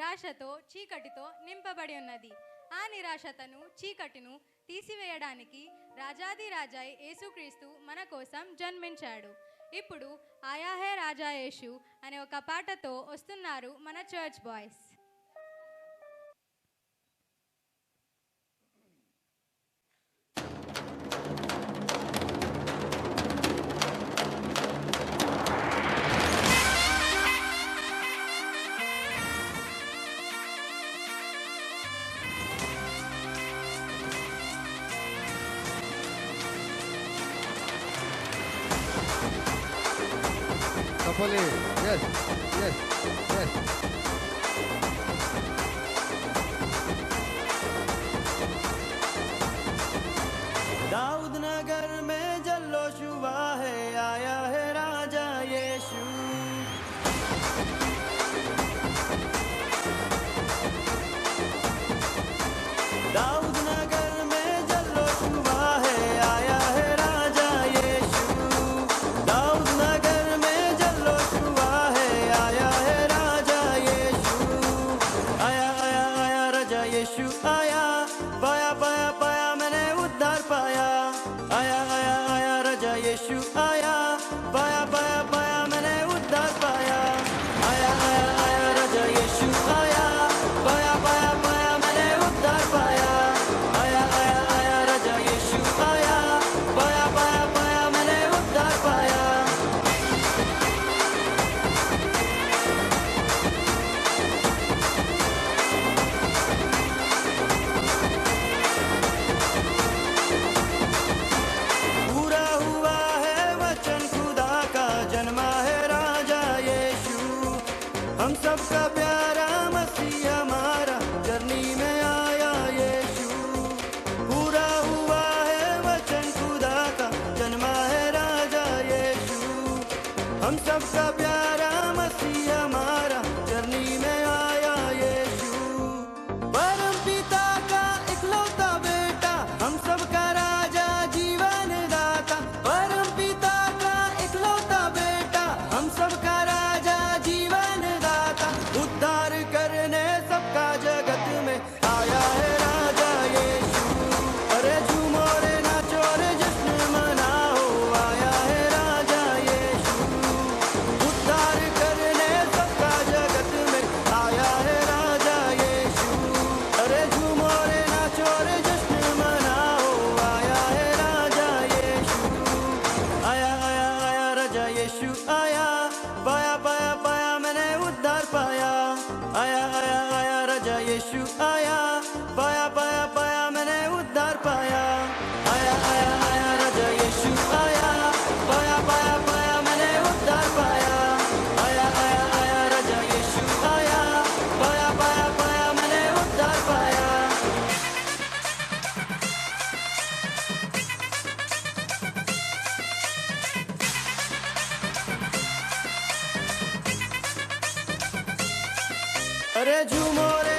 నిరాశతో చీకటితో నింపబడి ఉన్నది. ఆ నిరాశతను చీకటిను తీసివేయడానికి రాజాది రాజా యేసుక్రీస్తు మన కోసం జన్మించాడు. ఇప్పుడు ఆయా హే రాజా యేసు అనే ఒక పాటతో వస్తున్నారు మన church boys. Yes, yes, yes. Daud Nagar में जल्लोश हुआ है, आया है राजा यीशु। दाऊद नगर में जल्लोश हुआ है, आया है राजा यीशु। दाऊद नगर में जल्लोश हुआ है, आया है राजा यीशु। आया आया आया राजा यीशु आया, पाया पाया पाया मैंने उद्धार पाया। आया आया आया राजा यीशु आया, पाया पाया पाया मैंने उद्धार पाया। आया आया आया राजा यीशु आया, पाया पाया पाया मैंने उद्धार पाया। आया आया आया राजा यीशु आया, पाया पाया पाया मैंने उद्धार पाया। पूरा हुआ है वचन खुदा का, जन्मा है राजा यीशु। हम सबका प्यारा मसीह हमारा जर्नी में आया यीशु। पूरा हुआ है वचन खुदा का, जन्मा है राजा यीशु। हम सबका प्यारा मसीह हमारा जर्नी में आया यीशु। परम पिता का इकलौता बेटा, हम सबका राजा जीवन दाता। परम पिता का इकलौता बेटा, हम सबका राजा जीवन दाता। उद्धार करने सबका जगत में आया है राजा यीशु। अरे झूमो रे नाचो रे जश्न मनाओ, आया है राजा यीशु। उद्धार करने सबका जगत में आया है राजा यीशु। अरे झूमो रे नाचो रे जश्न मनाओ, आया है राजा यीशु। आया आया आया राजा यीशु आया, पाया पाया पाया मैंने उद्धार पाया। आया आया आया राजा यीशु आया, पाया पाया पाया मैंने उद्धार पाया। आया आया आया राजा यीशु आया, पाया पाया पाया मैंने उद्धार पाया। आया आया आया राजा यीशु आया, पाया पाया पाया मैंने उद्धार पाया। अरे झूमो रे